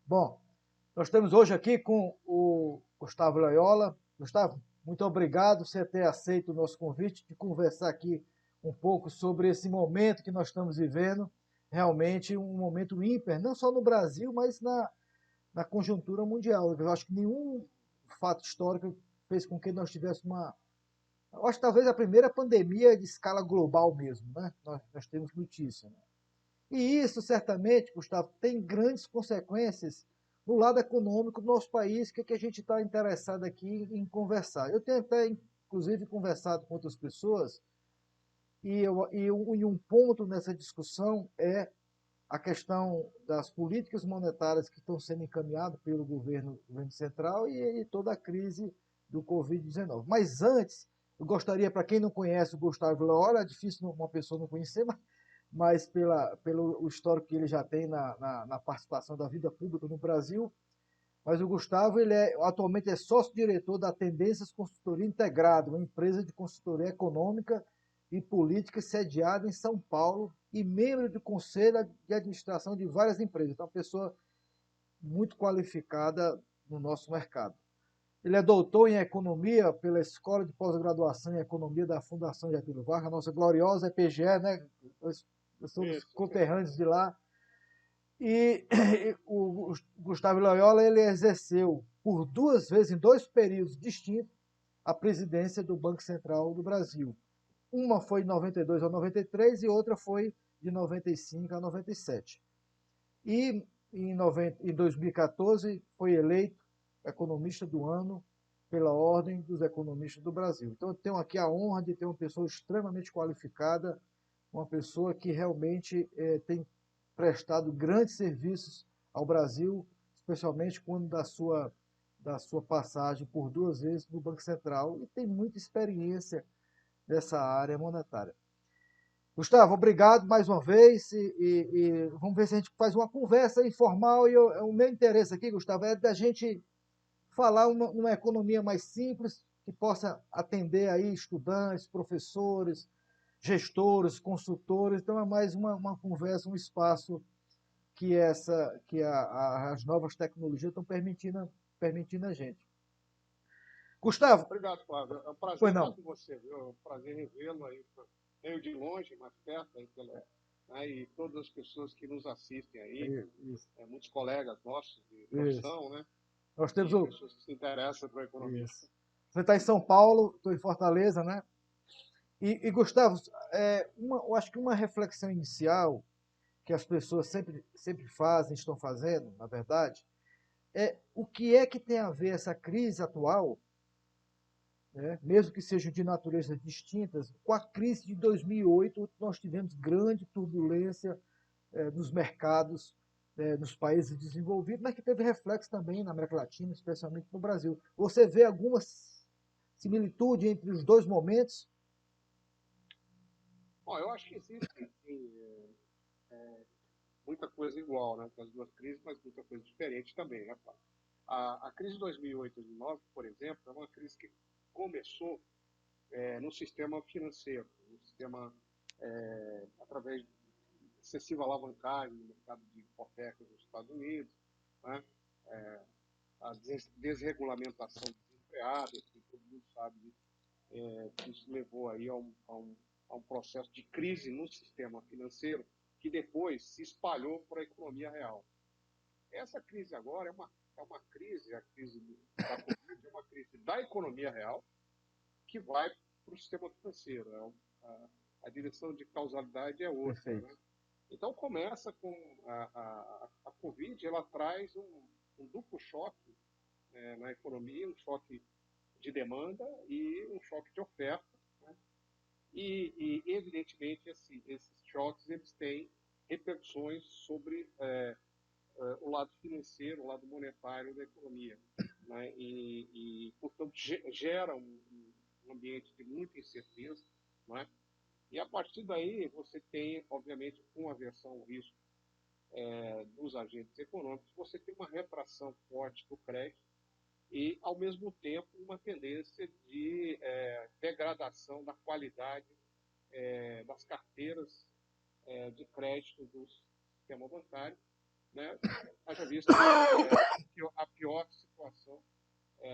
Bom, nós estamos hoje aqui com o Gustavo Loyola. Gustavo, muito obrigado por você ter aceito o nosso convite de conversar aqui um pouco sobre esse momento que nós estamos vivendo, realmente um momento ímpar, não só no Brasil, mas na conjuntura mundial. Eu acho que nenhum fato histórico fez com que nós tivéssemos uma. Eu acho que talvez a primeira pandemia de escala global mesmo, né? Nós temos notícia. Né? E isso, certamente, Gustavo, tem grandes consequências no lado econômico do nosso país, que é que a gente está interessado aqui em conversar. Eu tenho até, inclusive, conversado com outras pessoas, e um ponto nessa discussão é a questão das políticas monetárias que estão sendo encaminhadas pelo governo central e toda a crise do Covid-19. Mas antes, eu gostaria, para quem não conhece o Gustavo Loyola, é difícil uma pessoa não conhecer, mas pelo histórico que ele já tem na participação da vida pública no Brasil. Mas o Gustavo, atualmente é sócio-diretor da Tendências Consultoria Integrada, uma empresa de consultoria econômica e política sediada em São Paulo e membro do conselho de administração de várias empresas. Então, uma pessoa muito qualificada no nosso mercado. Ele é doutor em economia pela Escola de Pós-Graduação em Economia da Fundação Getúlio Vargas, a nossa gloriosa EPGE, né? Nós somos conterrâneos de lá. E o Gustavo Loyola ele exerceu por duas vezes, em dois períodos distintos, a presidência do Banco Central do Brasil. Uma foi de 92 a 93 e outra foi de 95 a 97. E em 2014 foi eleito economista do ano pela Ordem dos Economistas do Brasil. Então eu tenho aqui a honra de ter uma pessoa extremamente qualificada, uma pessoa que realmente tem prestado grandes serviços ao Brasil, especialmente quando da sua passagem por duas vezes no Banco Central e tem muita experiência nessa área monetária. Gustavo, obrigado mais uma vez e vamos ver se a gente faz uma conversa informal. O meu interesse aqui, Gustavo, é da gente falar uma economia mais simples que possa atender aí estudantes, professores, gestores, consultores. Então é mais uma conversa, um espaço que as novas tecnologias estão permitindo a gente. Gustavo, Obrigado, Flávio. É um prazer pois estar não. com você, viu? É um prazer revê-lo aí, meio de longe, mais perto, aí né? E todas as pessoas que nos assistem aí, Isso, muitos colegas nossos de isso. profissão, né? Nós temos E o. pessoas que se interessam por economia. Isso. Você está em São Paulo, estou em Fortaleza, né? E Gustavo, eu acho que uma reflexão inicial que as pessoas sempre fazem, estão fazendo, na verdade, é o que é que tem a ver essa crise atual, né, mesmo que sejam de naturezas distintas, com a crise de 2008, nós tivemos grande turbulência nos mercados, nos países desenvolvidos, mas que teve reflexo também na América Latina, especialmente no Brasil. Você vê alguma similitude entre os dois momentos? Bom, eu acho que existe, sim, muita coisa igual, né? Com as duas crises, mas muita coisa diferente também, né, Flávio? A crise de 2008 e 2009, por exemplo, é uma crise que começou no sistema financeiro, no sistema através de excessiva alavancagem no mercado de hipotecas nos Estados Unidos, né? A desregulamentação desenfreada, que todo mundo sabe, que isso levou aí a um processo de crise no sistema financeiro que depois se espalhou para a economia real. Essa crise agora é uma crise, a crise da Covid é uma crise da economia real que vai para o sistema financeiro. A direção de causalidade é outra, Perfeito. né? Então começa com a Covid, ela traz um duplo choque na economia, um choque de demanda e um choque de oferta, né? E evidentemente esses choques eles têm repercussões sobre o lado financeiro, o lado monetário da economia, né? Portanto gera um ambiente de muita incerteza, né? E a partir daí você tem, obviamente, com a aversão ao risco dos agentes econômicos, você tem uma retração forte do crédito e, ao mesmo tempo, uma tendência de degradação da qualidade das carteiras de crédito do sistema bancário, né, haja visto a pior situação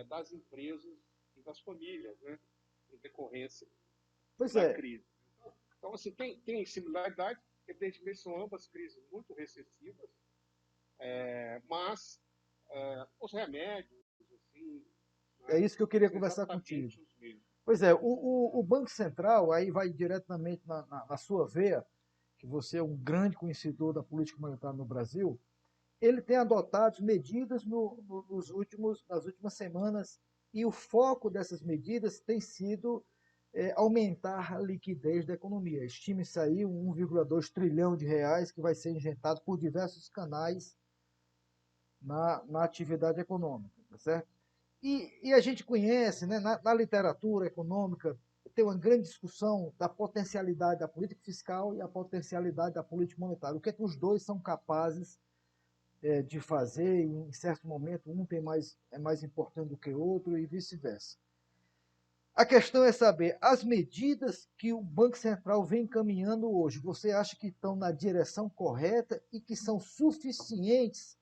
das empresas e das famílias, né, em decorrência Pois da é, crise. Então, assim, tem similaridade, evidentemente são ambas crises muito recessivas, mas os remédios, assim, é né, isso que eu queria são conversar contigo. exatamente os mesmos. Pois é, o Banco Central, aí vai diretamente na sua veia, que você é um grande conhecedor da política monetária no Brasil, ele tem adotado medidas nas últimas semanas e o foco dessas medidas tem sido aumentar a liquidez da economia. Estima-se aí 1,2 trilhão de reais que vai ser injetado por diversos canais na atividade econômica, tá certo? E a gente conhece, né, na literatura econômica, tem uma grande discussão da potencialidade da política fiscal e a potencialidade da política monetária. O que é que os dois são capazes de fazer, e em certo momento um é mais importante do que o outro e vice-versa. A questão é saber, as medidas que o Banco Central vem caminhando hoje, você acha que estão na direção correta e que são suficientes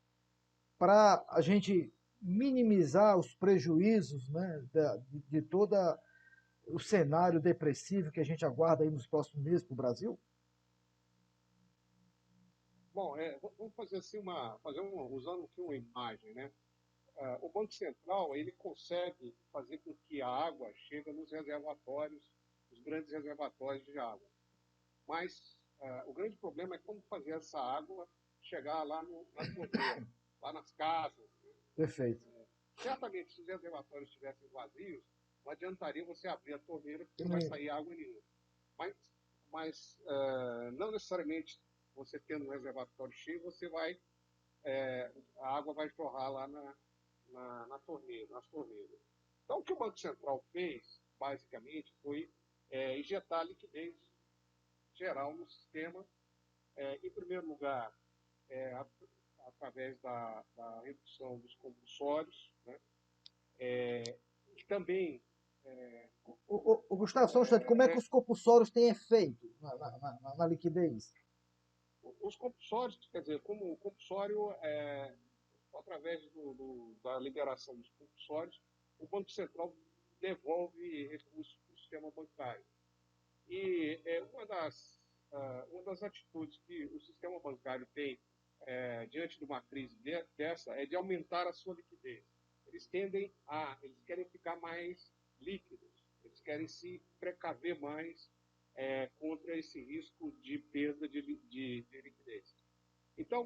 para a gente minimizar os prejuízos, né, de todo o cenário depressivo que a gente aguarda aí nos próximos meses para o Brasil? Bom, vamos fazer assim usando aqui uma imagem, né? O Banco Central ele consegue fazer com que a água chegue nos reservatórios, os grandes reservatórios de água. Mas o grande problema é como fazer essa água chegar lá na torneira, lá nas casas. Perfeito. Certamente, se os reservatórios estivessem vazios, não adiantaria você abrir a torneira, porque não vai Sim, sair água nenhuma. Mas não necessariamente você tendo um reservatório cheio, a água vai jorrar lá nas torneiras. Então, o que o Banco Central fez, basicamente, foi injetar liquidez geral no sistema, em primeiro lugar, através da redução dos compulsórios, né? E também Gustavo, só um instante, como é que os compulsórios têm efeito na liquidez? os compulsórios, quer dizer, como o compulsório, através da liberação dos compulsórios, o Banco Central devolve recursos para o sistema bancário. E uma das atitudes que o sistema bancário tem diante de uma crise dessa é de aumentar a sua liquidez. Eles querem ficar mais líquidos, eles querem se precaver mais contra esse risco de perda de liquidez. Então,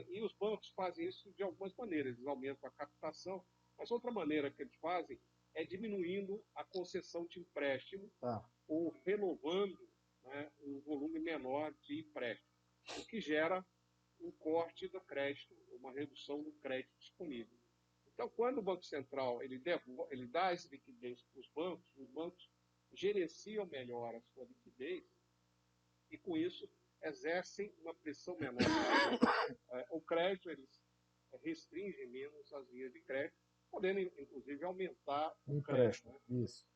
e os bancos fazem isso de algumas maneiras, eles aumentam a captação, mas outra maneira que eles fazem é diminuindo a concessão de empréstimo Tá, ou renovando, né, um volume menor de empréstimo, o que gera um corte do crédito, uma redução do crédito disponível. Então, quando o Banco Central ele dá essa liquidez para os bancos gerenciam melhor a sua liquidez e, com isso, exercem uma pressão menor. O crédito, eles restringem menos as linhas de crédito, podendo, inclusive, aumentar o crédito. empréstimo, Né? isso.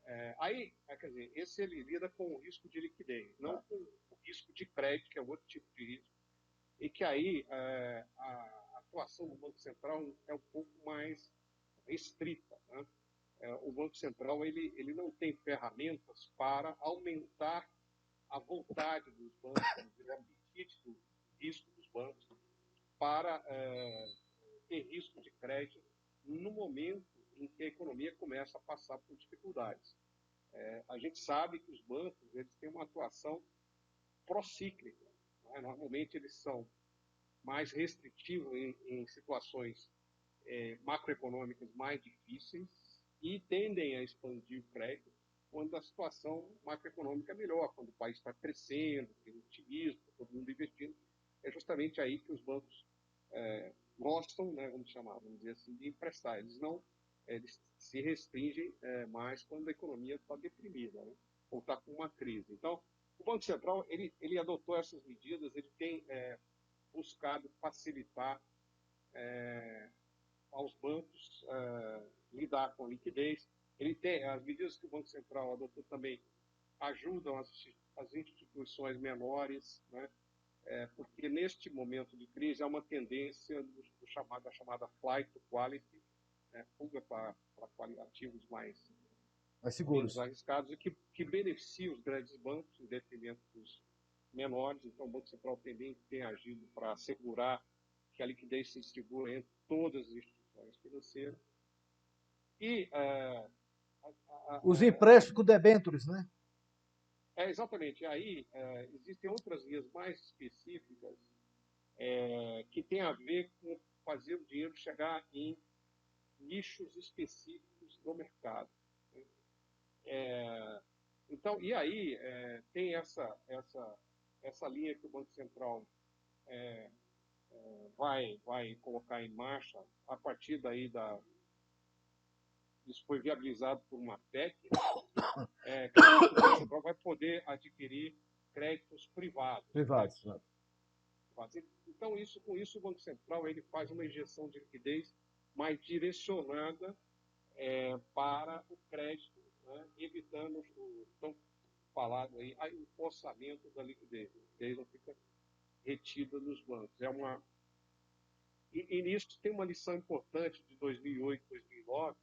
Quer dizer, esse ele lida com o risco de liquidez, não Tá. com o risco de crédito, que é outro tipo de risco, e que aí a atuação do Banco Central é um pouco mais restrita. Né? O Banco Central ele não tem ferramentas para aumentar a vontade dos bancos, o apetite do risco dos bancos para ter risco de crédito no momento em que a economia começa a passar por dificuldades. A gente sabe que os bancos eles têm uma atuação procíclica. Né? Normalmente eles são mais restritivos em situações macroeconômicas mais difíceis e tendem a expandir o crédito quando a situação macroeconômica é melhor, quando o país está crescendo, tem otimismo, todo mundo investindo. É justamente aí que os bancos gostam, né, vamos dizer assim, de emprestar. Eles se restringem mais quando a economia está deprimida, né, ou está com uma crise. Então, o Banco Central ele adotou essas medidas, ele tem buscado facilitar aos bancos lidar com a liquidez. As medidas que o Banco Central adotou também ajudam as instituições menores, né, porque neste momento de crise há uma tendência da chamada flight to quality, né, fuga para ativos menos seguros. arriscados e que beneficia os grandes bancos em detrimento dos menores. Então, o Banco Central também tem agido para assegurar que a liquidez se distribua entre todas as instituições financeiras. E Os empréstimos com debêntures, né? exatamente. Aí existem outras linhas mais específicas que têm a ver com fazer o dinheiro chegar em nichos específicos do mercado. Então, e aí tem essa linha que o Banco Central vai colocar em marcha a partir daí isso foi viabilizado por uma PEC, que o Banco Central vai poder adquirir créditos privados. Privados. Né? Então, com isso, o Banco Central ele faz uma injeção de liquidez mais direcionada para o crédito, né? Evitando o tão falado aí, o empossamento da liquidez. A liquidez não fica retida nos bancos. E nisso tem uma lição importante de 2008, 2009,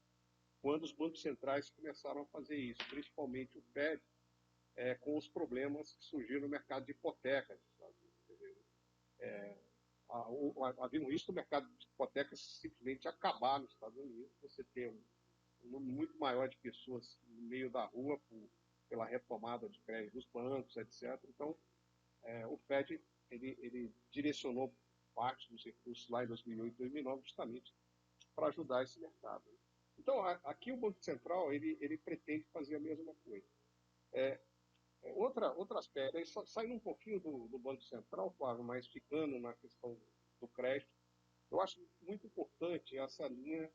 quando os bancos centrais começaram a fazer isso, principalmente o Fed, com os problemas que surgiram no mercado de hipotecas. Havia um risco do mercado de hipotecas simplesmente acabar nos Estados Unidos, você ter um número muito maior de pessoas no meio da rua pela retomada de crédito dos bancos, etc. Então, o Fed ele direcionou parte dos recursos lá em 2008, 2009, justamente para ajudar esse mercado. Então, aqui o Banco Central ele pretende fazer a mesma coisa. Outro aspecto, aí saindo um pouquinho do Banco Central, Flávio, mas ficando na questão do crédito, eu acho muito importante essa linha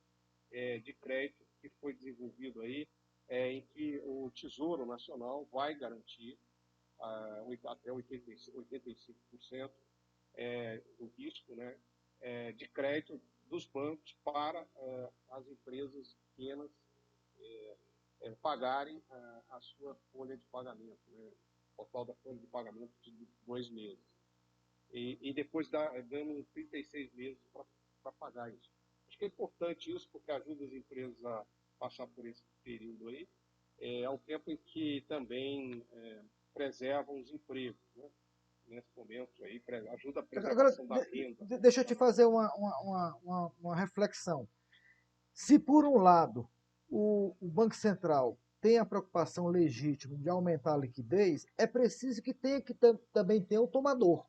de crédito que foi desenvolvido aí, em que o Tesouro Nacional vai garantir até 85% do risco, né, de crédito dos bancos para as empresas pequenas pagarem a sua folha de pagamento, né, o total da folha de pagamento de 2 meses. E depois dando 36 meses para pagar isso. Acho que é importante isso, porque ajuda as empresas a passar por esse período aí, ao tempo em que também preservam os empregos, né? Nesse momento aí, ajuda a preservação da renda. Deixa eu te fazer uma reflexão. Se, por um lado, o Banco Central tem a preocupação legítima de aumentar a liquidez, é preciso que também tenha o tomador.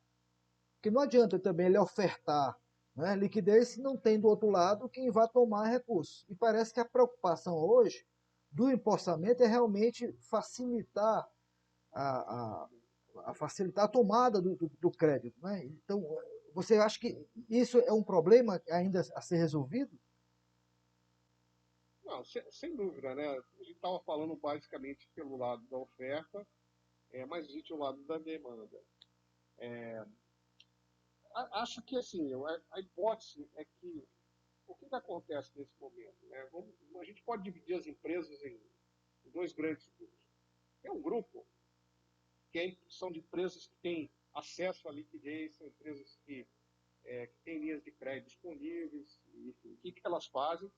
Porque não adianta também ele ofertar, né, liquidez se não tem do outro lado quem vai tomar recursos. E parece que a preocupação hoje do empossamento é realmente facilitar facilitar a tomada do crédito. Né? Então, você acha que isso é um problema ainda a ser resolvido? Não, sem dúvida, né? A gente estava falando basicamente pelo lado da oferta, mas existe o lado da demanda. Acho que, assim, a hipótese é que o que acontece nesse momento? Né? A gente pode dividir as empresas em dois grandes grupos. Tem um grupo que são de empresas que têm acesso à liquidez, são empresas que têm linhas de crédito disponíveis, enfim, o que elas fazem?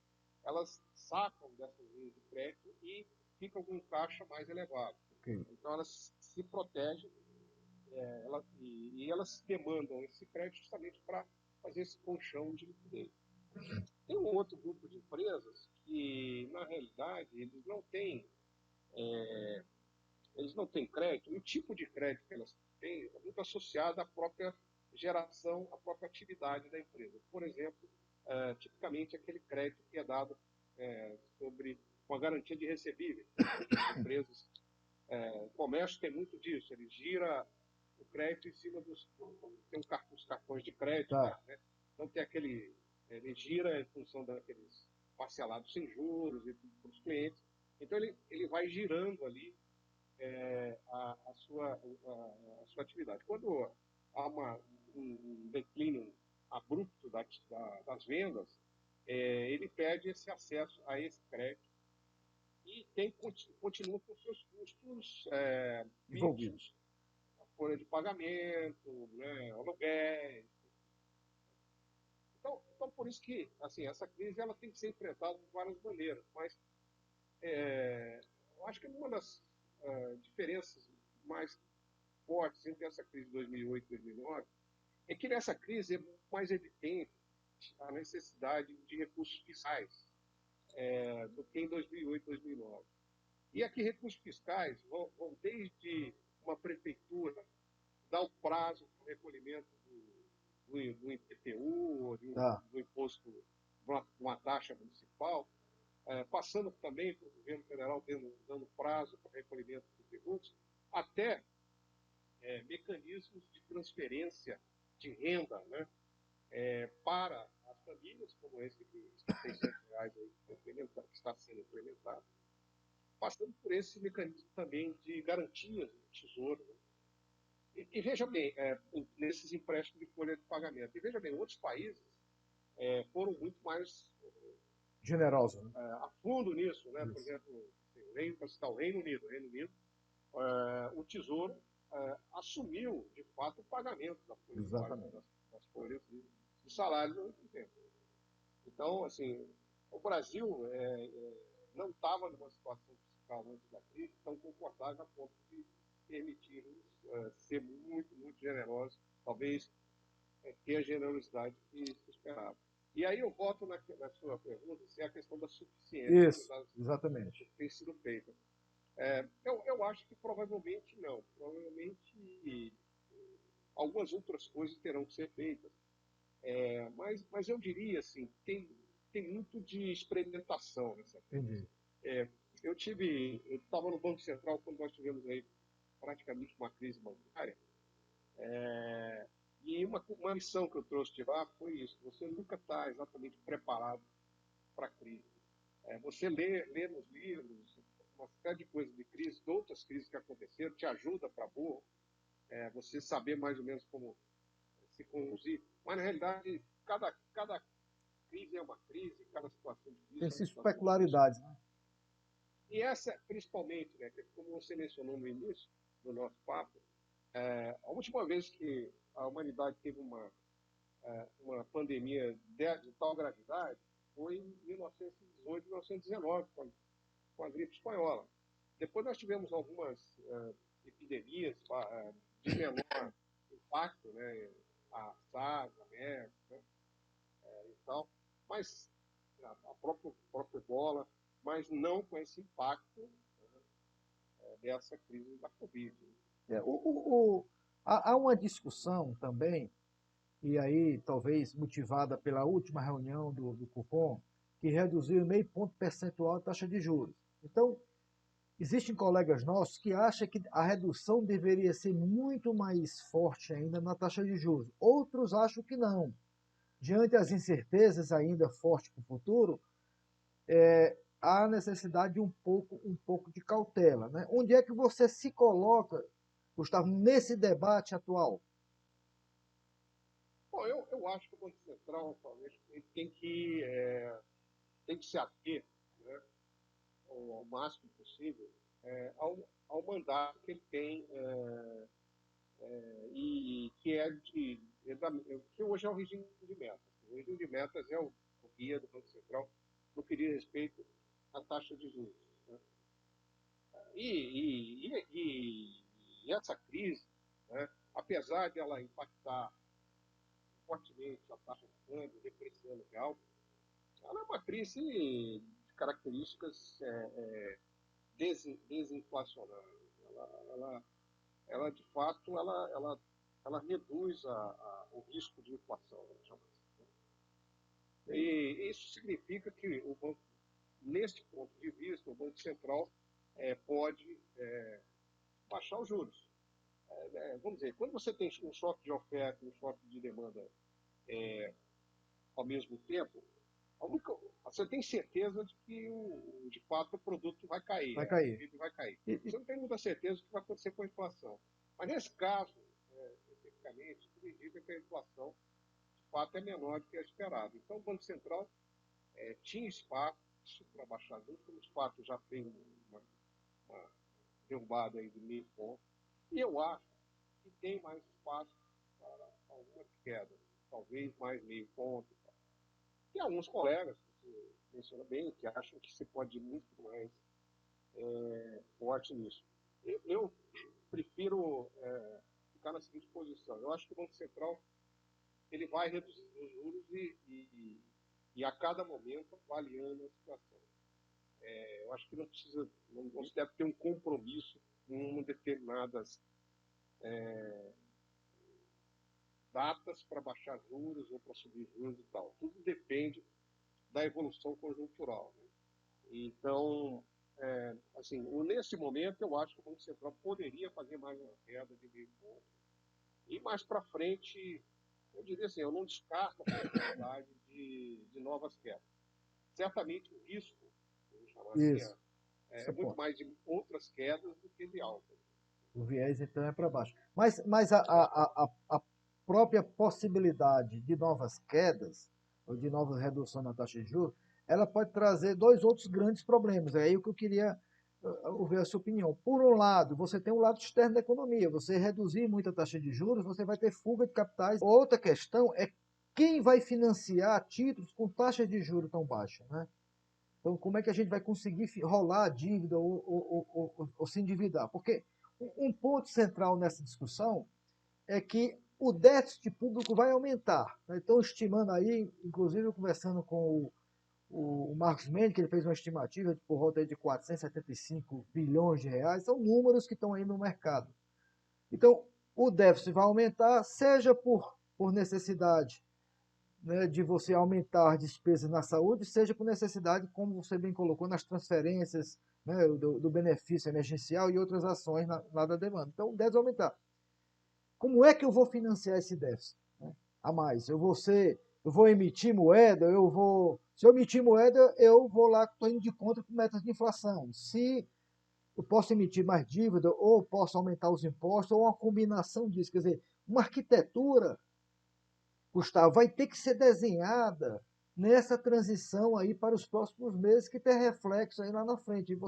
Elas sacam dessas linhas de crédito e ficam com um caixa mais elevado. Okay. Então, elas se protegem e elas demandam esse crédito justamente para fazer esse colchão de liquidez. Tem um outro grupo de empresas que, na realidade, eles não têm crédito, e o tipo de crédito que elas têm é muito associado à própria geração, à própria atividade da empresa. Por exemplo, tipicamente aquele crédito que é dado com a garantia de recebíveis. Empresas, o comércio tem muito disso, ele gira o crédito em cima tem os cartões de crédito, Tá. né? Então tem ele gira em função daqueles parcelados sem juros e tudo para os clientes. Então ele vai girando ali a sua atividade. Quando há um declínio abrupto das vendas, ele perde esse acesso a esse crédito e continua com seus custos envolvidos. folha de pagamento, né, aluguéis. Então, por isso que assim, essa crise ela tem que ser enfrentada de várias maneiras, mas eu acho que uma das diferenças mais fortes entre essa crise de 2008 e 2009 é que nessa crise é mais evidente a necessidade de recursos fiscais do que em 2008 e 2009. E aqui recursos fiscais vão desde uma prefeitura dar o prazo para o recolhimento do IPTU, ou do imposto, uma taxa municipal, passando também para o governo federal dando prazo para o recolhimento de tributos, até mecanismos de transferência de renda, né, para as famílias, como esse de R$ 600 aí, que está sendo implementado, passando por esse mecanismo também de garantias do Tesouro. Né? E veja bem, nesses empréstimos de folha de pagamento, e veja bem, outros países foram muito mais generosos, né? a fundo nisso, né? Por exemplo, para citar o Reino Unido. O Reino Unido, o Tesouro assumiu, de fato, o pagamento das folhas de salários ao mesmo tempo. Então, assim, o Brasil não estava numa situação fiscal antes da crise tão confortável a ponto de permitir-nos ser muito, muito generosos, talvez ter a generosidade que se esperava. E aí eu volto na sua pergunta, se é a questão da suficiência exatamente. que tem sido feita. Eu acho que provavelmente não. Provavelmente algumas outras coisas terão que ser feitas. Mas eu diria assim, tem muito de experimentação nessa crise. Eu estava no Banco Central quando nós tivemos aí praticamente uma crise bancária, e uma lição que eu trouxe de lá foi isso: você nunca está exatamente preparado para a crise. Você lê nos livros uma série de coisas de crise, de outras crises que aconteceram, te ajuda para boa, você saber mais ou menos como se conduzir, mas na realidade cada crise é uma crise, cada situação de crise Tem é uma essas situação peculiaridades, né? E essa, principalmente, né, como você mencionou no início do nosso papo, a última vez que a humanidade teve uma pandemia de tal gravidade foi em 1918, 1919, com a gripe espanhola. Depois nós tivemos algumas epidemias de menor impacto, né, a SARS, a MERS, né, e tal, mas a própria Ebola, mas não com esse impacto dessa crise da Covid. Há uma discussão também, e aí talvez motivada pela última reunião do Copom, que reduziu meio ponto percentual a taxa de juros. Então, existem colegas nossos que acham que a redução deveria ser muito mais forte ainda na taxa de juros. Outros acham que não. Diante das incertezas ainda fortes para o futuro, há necessidade de um pouco de cautela. Né? Onde é que você se coloca, Gustavo, nesse debate atual? Bom, eu acho que o Banco Central, talvez, ele tem que se ater, né, ao máximo possível ao mandato que ele tem e que que hoje é o regime de metas. O regime de metas é o guia do Banco Central no que diz respeito à taxa de juros. Né? E essa crise, né, apesar de ela impactar fortemente a taxa de câmbio, depreciando o real, ela é uma crise de características desinflacionárias. Ela de fato, ela reduz o risco de inflação. E isso significa que neste ponto de vista, o Banco Central pode baixar os juros. Vamos dizer, quando você tem um choque de oferta e um choque de demanda ao mesmo tempo, você tem certeza de que, de fato, o produto vai cair. Vai cair. Vai cair. Você não tem muita certeza do que vai acontecer com a inflação. Mas, nesse caso, especificamente, tudo indica que a inflação, de fato, é menor do que a esperada. Então, o Banco Central tinha espaço para baixar juros, como de fato já tem uma derrubada aí de meio ponto. E eu acho que tem mais espaço para alguma queda, talvez mais meio ponto. Tem alguns colegas, que você menciona bem, que acham que se pode ir muito mais forte nisso. Eu prefiro ficar na seguinte posição. Eu acho que o Banco Central ele vai reduzindo os juros e a cada momento avaliando a situação. Eu acho que não se deve ter um compromisso em determinadas datas para baixar juros ou para subir juros e tal. Tudo depende da evolução conjuntural, né? Então, assim, nesse momento, eu acho que o Banco Central poderia fazer mais uma queda de meio ponto. E mais para frente, eu diria assim, eu não descarto a possibilidade de novas quedas. Certamente o risco, vamos chamar assim, é muito mais de outras quedas do que de altas. O viés, então, é para baixo. Mas a própria possibilidade de novas quedas, ou de nova redução na taxa de juros, ela pode trazer dois outros grandes problemas. É aí o que eu queria ouvir a sua opinião. Por um lado, você tem um lado externo da economia. Você reduzir muito a taxa de juros, você vai ter fuga de capitais. Outra questão é quem vai financiar títulos com taxas de juros tão baixas, né? Então, como é que a gente vai conseguir rolar a dívida ou se endividar? Porque um ponto central nessa discussão é que o déficit público vai aumentar. Estão estimando aí, inclusive conversando com o Marcos Mendes, que ele fez uma estimativa de por volta de 475 bilhões de reais, são números que estão aí no mercado. Então, o déficit vai aumentar, seja por necessidade, né, de você aumentar despesas na saúde, seja por necessidade, como você bem colocou, nas transferências, né, do benefício emergencial e outras ações lá da demanda. Então, deve aumentar. Como é que eu vou financiar esse déficit, né, a mais? Eu vou emitir moeda, se eu emitir moeda, eu vou lá, estou indo de conta com metas de inflação. Se eu posso emitir mais dívida, ou posso aumentar os impostos, ou uma combinação disso. Quer dizer, uma arquitetura, Gustavo, vai ter que ser desenhada nessa transição aí para os próximos meses, que tem reflexo aí lá na frente. E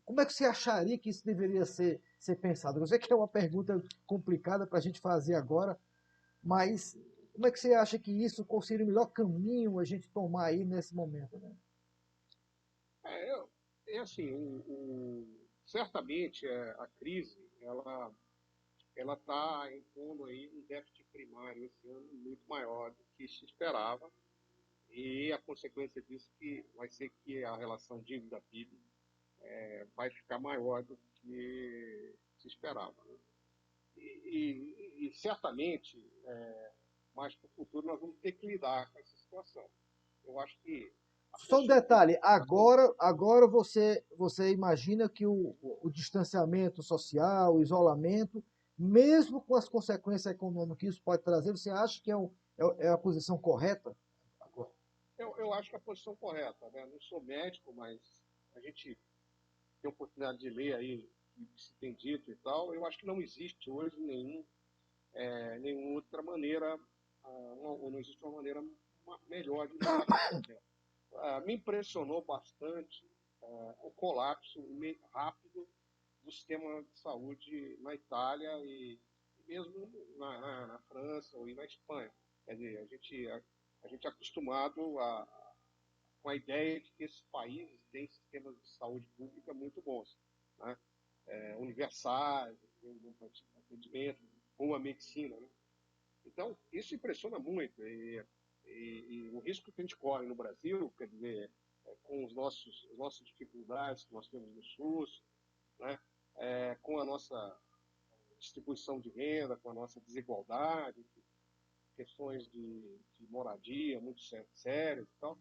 como é que você acharia que isso deveria ser pensado? Eu sei que é uma pergunta complicada para a gente fazer agora, mas como é que você acha que isso seria o melhor caminho a gente tomar aí nesse momento, né? Assim, certamente a crise, ela está impondo aí um déficit primário esse ano muito maior do que se esperava, e a consequência disso vai ser que a relação dívida-PIB vai ficar maior do que se esperava, né? E certamente, mais para o futuro, nós vamos ter que lidar com essa situação. Eu acho que só um detalhe, agora você imagina que o distanciamento social, o isolamento, mesmo com as consequências econômicas que isso pode trazer, você acha que é a posição correta? Eu acho que é a posição correta, né? Não sou médico, mas a gente tem oportunidade de ler aí o que se tem dito e tal. Eu acho que não existe hoje nenhuma outra maneira, ou não existe uma maneira melhor de lidar com isso. Me impressionou bastante o colapso rápido do sistema de saúde na Itália e mesmo na França ou na Espanha. Quer dizer, a gente é acostumado com a ideia de que esses países têm sistemas de saúde pública muito bons, né? Universais, um atendimento, boa medicina, né? Então, isso impressiona muito. E o risco que a gente corre no Brasil, quer dizer, com as nossas dificuldades que nós temos no SUS, né? Com a nossa distribuição de renda, com a nossa desigualdade, questões de moradia muito sérias e tal,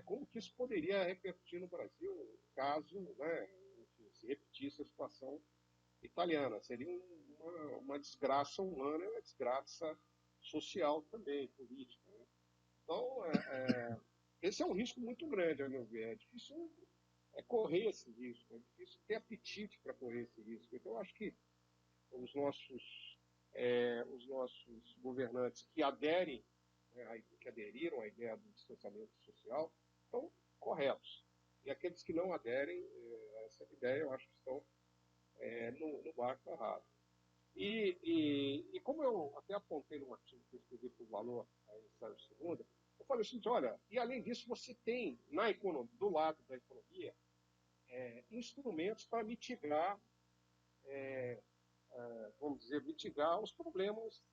como que isso poderia repercutir no Brasil caso, né, se repetisse a situação italiana? Seria uma desgraça humana e uma desgraça social também, política, né? Então, esse é um risco muito grande, a meu ver. É difícil correr esse risco, é difícil ter apetite para correr esse risco. Então, eu acho que os nossos governantes que que aderiram à ideia do distanciamento social, estão corretos. E aqueles que não aderem a essa ideia, eu acho que estão no barco errado. E como eu até apontei no artigo que eu escrevi para o Valor, aí saiu segunda, eu falei assim, olha, e além disso você tem na economia, do lado da economia, instrumentos para mitigar, vamos dizer, mitigar os problemas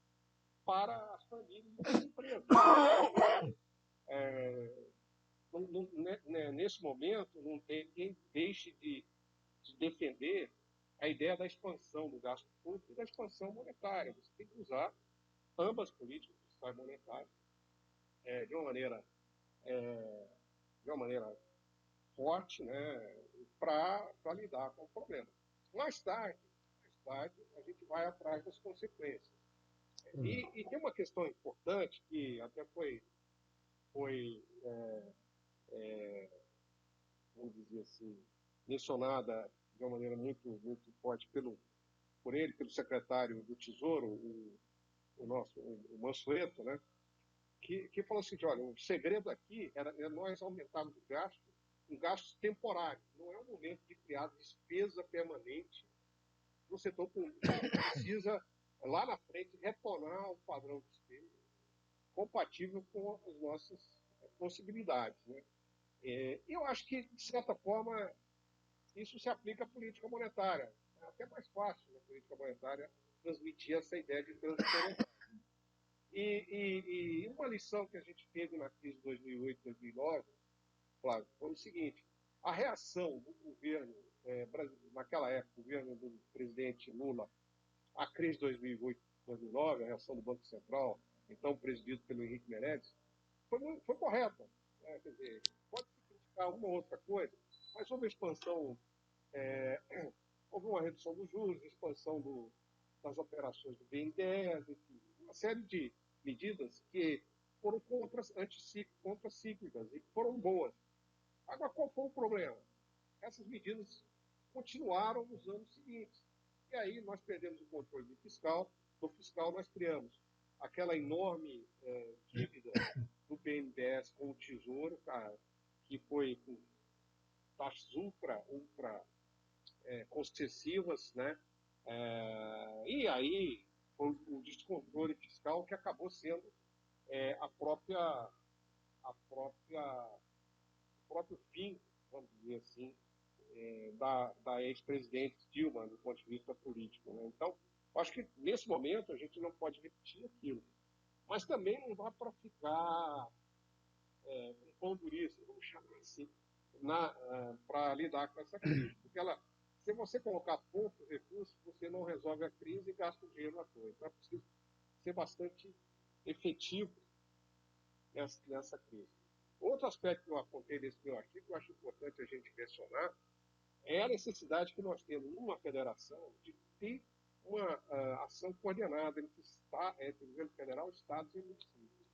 para as famílias e as empresas. Nesse momento, não tem quem deixe de defender a ideia da expansão do gasto público e da expansão monetária. Você tem que usar ambas políticas fiscais e monetárias de uma maneira forte, né, para lidar com o problema. Mais tarde, a gente vai atrás das consequências. E tem uma questão importante que até foi vamos dizer assim, mencionada de uma maneira muito forte pelo secretário do Tesouro, o Mansueto, né, que falou assim, olha, o segredo aqui era nós aumentarmos o gasto, um gasto temporário. Não é o momento de criar despesa permanente no setor público. Precisa, lá na frente, retornar ao padrão de despesa compatível com as nossas possibilidades. Né? Eu acho que, de certa forma, isso se aplica à política monetária. É até mais fácil na política monetária transmitir essa ideia de transitoriedade. E uma lição que a gente teve na crise de 2008, 2009, Flávio, foi o seguinte: a reação do governo brasileiro, naquela época, o governo do presidente Lula, à crise de 2008, 2009, a reação do Banco Central, então presidido pelo Henrique Meirelles, foi correta. Quer dizer, pode se criticar uma ou outra coisa, mas houve expansão, houve uma redução dos juros, expansão das operações do BNDES, enfim, uma série de medidas que foram contracíclicas e que foram boas. Agora, qual foi o problema? Essas medidas continuaram nos anos seguintes. E aí nós perdemos o controle do fiscal nós criamos aquela enorme dívida do BNDES com o Tesouro, cara, que foi com taxas ultra concessivas, né? E aí foi o descontrole fiscal que acabou sendo o próprio fim, vamos dizer assim, da ex-presidente Dilma, do ponto de vista político. Né? Então, acho que nesse momento a gente não pode repetir aquilo. Mas também não dá para ficar com pão duríssimo, vamos chamar assim, para lidar com essa crise. Porque se você colocar poucos recursos, você não resolve a crise e gasta o dinheiro à toa. Então é preciso ser bastante efetivo nessa crise. Outro aspecto que eu apontei nesse meu artigo, que eu acho importante a gente mencionar, é a necessidade que nós temos numa federação de ter uma ação coordenada entre o governo federal, estados e municípios.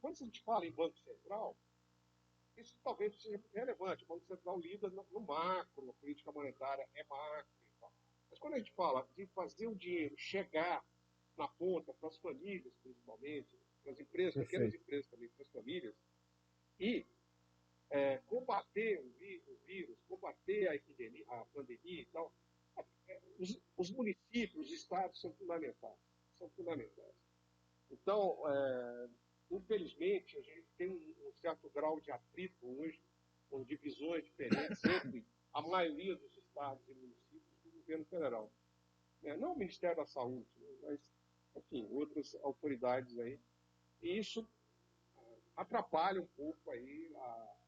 Quando a gente fala em Banco Central, isso talvez seja relevante. O Banco Central lida no macro, a política monetária é macro e tal. Mas quando a gente fala de fazer o dinheiro chegar na ponta, para as famílias principalmente, para as empresas, pequenas empresas também, para as famílias, e combater o vírus, combater a epidemia, a pandemia e tal, os municípios, os estados são fundamentais. São fundamentais. Então, infelizmente, a gente tem um certo grau de atrito hoje, com divisões diferentes entre a maioria dos estados e municípios do governo federal. Não o Ministério da Saúde, mas, enfim, outras autoridades aí. E isso atrapalha um pouco aí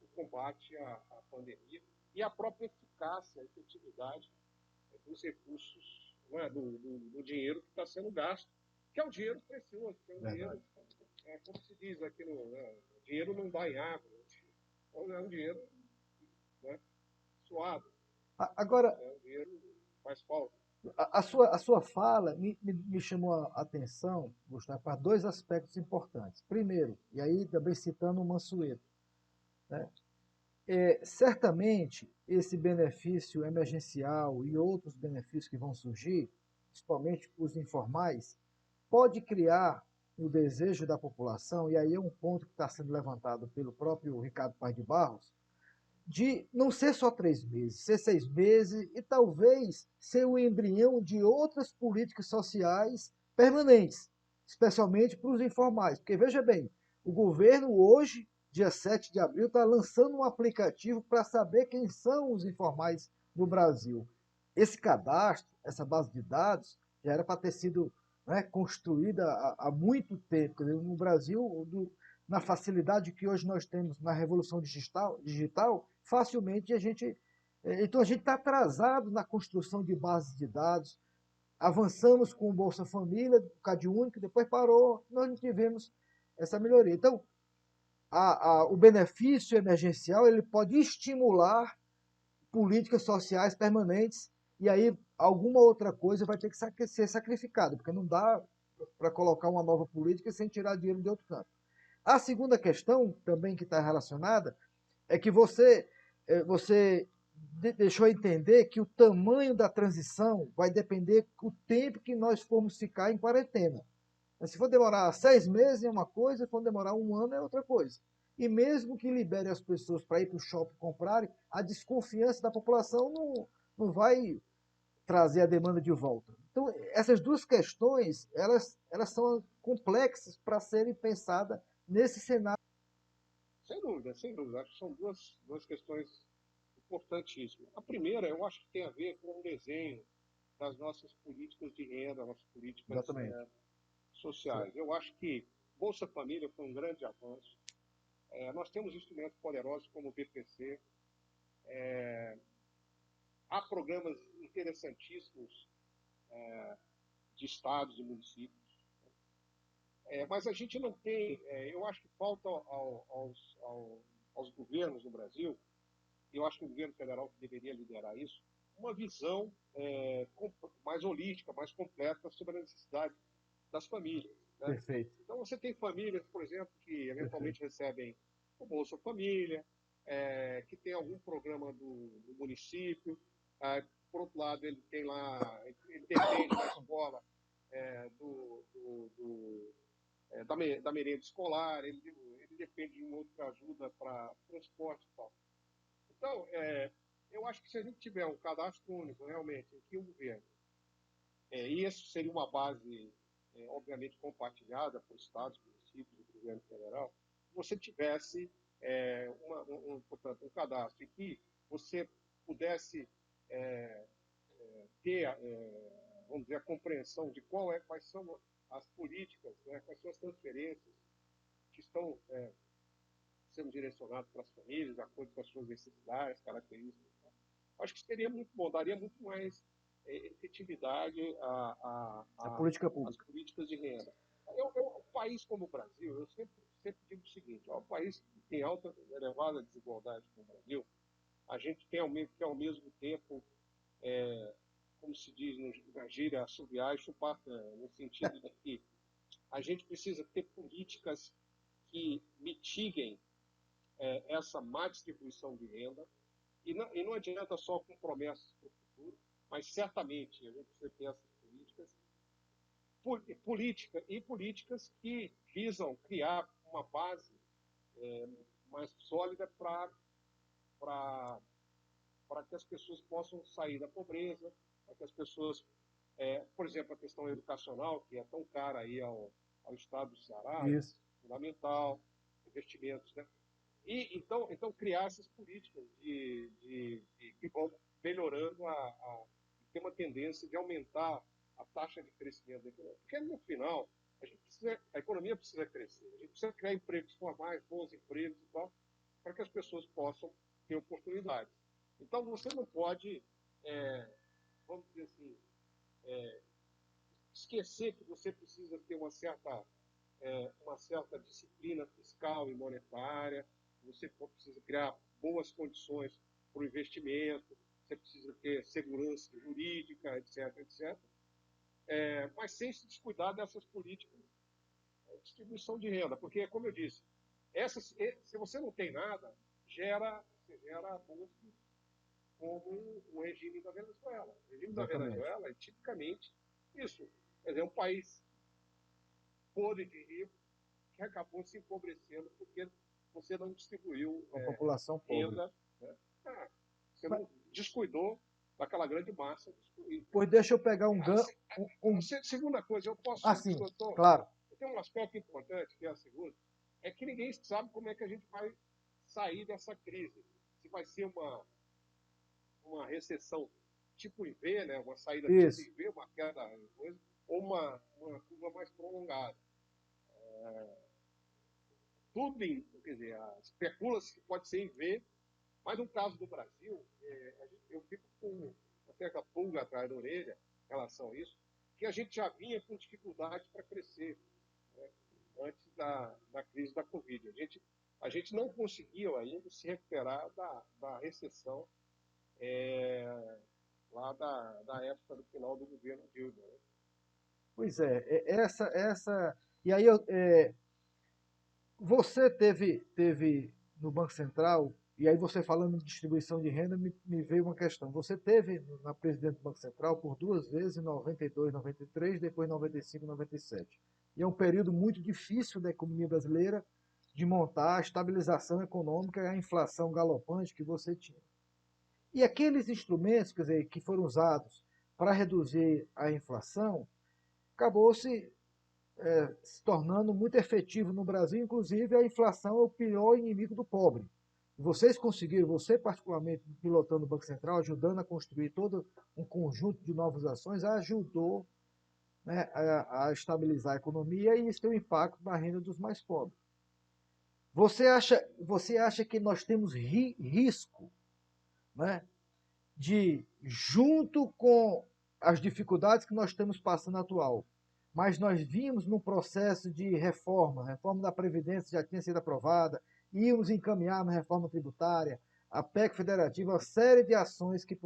o combate à pandemia e a própria eficácia, a efetividade dos recursos, do dinheiro que está sendo gasto, que é um dinheiro precioso, que é um dinheiro, como se diz aqui, dinheiro não dá em água, é um dinheiro suado. Agora, um dinheiro que faz falta. a sua fala me chamou a atenção, Gustavo, para dois aspectos importantes. Primeiro, e aí também citando o Mansueto, né? Certamente esse benefício emergencial e outros benefícios que vão surgir, principalmente os informais, pode criar o desejo da população, e aí é um ponto que está sendo levantado pelo próprio Ricardo Paz de Barros, de não ser só 3 meses, ser 6 meses e talvez ser o embrião de outras políticas sociais permanentes, especialmente para os informais. Porque veja bem, o governo hoje, dia 7 de abril, está lançando um aplicativo para saber quem são os informais no Brasil. Esse cadastro, essa base de dados, já era para ter sido, né, construída há muito tempo. Quer dizer, no Brasil, na facilidade que hoje nós temos na revolução digital, facilmente a gente. Então a gente está atrasado na construção de bases de dados. Avançamos com o Bolsa Família, o Cade Único, depois parou, nós não tivemos essa melhoria. Então, o benefício emergencial ele pode estimular políticas sociais permanentes e aí alguma outra coisa vai ter que ser sacrificada, porque não dá para colocar uma nova política sem tirar dinheiro de outro canto. A segunda questão, também que está relacionada, é que você deixou entender que o tamanho da transição vai depender do tempo que nós formos ficar em quarentena. Se for demorar 6 meses é uma coisa, se for demorar um ano é outra coisa. E mesmo que libere as pessoas para ir para o shopping comprarem, a desconfiança da população não vai trazer a demanda de volta. Então, essas duas questões, elas são complexas para serem pensadas nesse cenário. Sem dúvida, sem dúvida. Acho que são duas questões importantíssimas. A primeira, eu acho que tem a ver com o desenho das nossas políticas de renda, nossas políticas Exatamente. sociais. Eu acho que Bolsa Família foi um grande avanço. Nós temos instrumentos poderosos como o BPC. Há programas interessantíssimos de estados e municípios. Mas a gente não tem, eu acho que falta aos governos no Brasil, e eu acho que o governo federal que deveria liderar isso, uma visão mais holística, mais completa sobre a necessidade das famílias. Né? Perfeito. Então você tem famílias, por exemplo, que eventualmente Perfeito. recebem o Bolsa Família, que tem algum programa do município, por outro lado ele tem lá, ele depende da escola, da merenda escolar, ele depende de uma outra ajuda para transporte e tal. Então, eu acho que se a gente tiver um cadastro único, realmente, em que o governo, e isso seria uma base, obviamente, compartilhada por estados, municípios e governo federal, você tivesse portanto, um cadastro em que você pudesse ter, vamos dizer, a compreensão de quais são as políticas, né, quais são as transferências que estão sendo direcionadas para as famílias, de acordo com as suas necessidades, características. Acho que seria muito bom, daria muito mais efetividade A política às pública. políticas de renda. Um país como o Brasil, eu sempre digo o seguinte, um país que tem alta, elevada desigualdade como o Brasil, a gente tem que, ao mesmo tempo, como se diz na gíria, assobiar e chupar cana, no sentido de que a gente precisa ter políticas que mitiguem essa má distribuição de renda, e não adianta só com promessas para o futuro, mas certamente a gente precisa ter essas políticas que visam criar uma base mais sólida para que as pessoas possam sair da pobreza, para que as pessoas, por exemplo, a questão educacional, que é tão cara aí ao Estado do Ceará, é Isso. fundamental, investimentos, né? E então criar essas políticas que vão melhorando ter uma tendência de aumentar a taxa de crescimento da economia. Porque no final, a economia precisa crescer, a gente precisa criar empregos formais, bons empregos e tal, para que as pessoas possam ter oportunidades. Então você não pode, vamos dizer assim, esquecer que você precisa ter uma certa disciplina fiscal e monetária, você precisa criar boas condições para o investimento, você precisa ter segurança jurídica, etc., etc., mas sem se descuidar dessas políticas de distribuição de renda, porque, como eu disse, se você não tem nada, você gera abusos como o regime da Venezuela. O regime da Exatamente. Venezuela é tipicamente isso. Quer dizer, é um país podre de rico que acabou se empobrecendo porque você não distribuiu Uma população pobre. renda Né? Você não descuidou daquela grande massa destruída. Pois deixa eu pegar um gancho. Segunda coisa, eu posso... Assim, claro. Tem um aspecto importante, que é a segunda, é que ninguém sabe como é que a gente vai sair dessa crise. Se vai ser uma recessão tipo IV, né? Uma saída tipo IV, uma queda, ou uma curva mais prolongada. Tudo, quer dizer, especula-se que pode ser em V, mas no caso do Brasil, eu fico com uma certa pulga atrás da orelha em relação a isso, que a gente já vinha com dificuldade para crescer, né, antes da crise da Covid. A gente não conseguiu ainda se recuperar da recessão lá da época do final do governo Dilma. Né? Pois é, essa. E aí você teve no Banco Central, e aí você falando de distribuição de renda, me veio uma questão. Você teve na presidente do Banco Central por duas vezes, em 92, 93, depois em 95, 97. E é um período muito difícil da economia brasileira de montar a estabilização econômica e a inflação galopante que você tinha. E aqueles instrumentos, quer dizer, que foram usados para reduzir a inflação, acabou se tornando muito efetivo no Brasil. Inclusive, a inflação é o pior inimigo do pobre. Vocês conseguiram, você particularmente pilotando o Banco Central, ajudando a construir todo um conjunto de novas ações, ajudou, né, a estabilizar a economia, e isso tem um impacto na renda dos mais pobres. Você acha que nós temos risco, né, de, junto com as dificuldades que nós estamos passando atual, mas nós vimos num processo de reforma da Previdência já tinha sido aprovada, íamos encaminhar na reforma tributária, a PEC federativa, uma série de ações que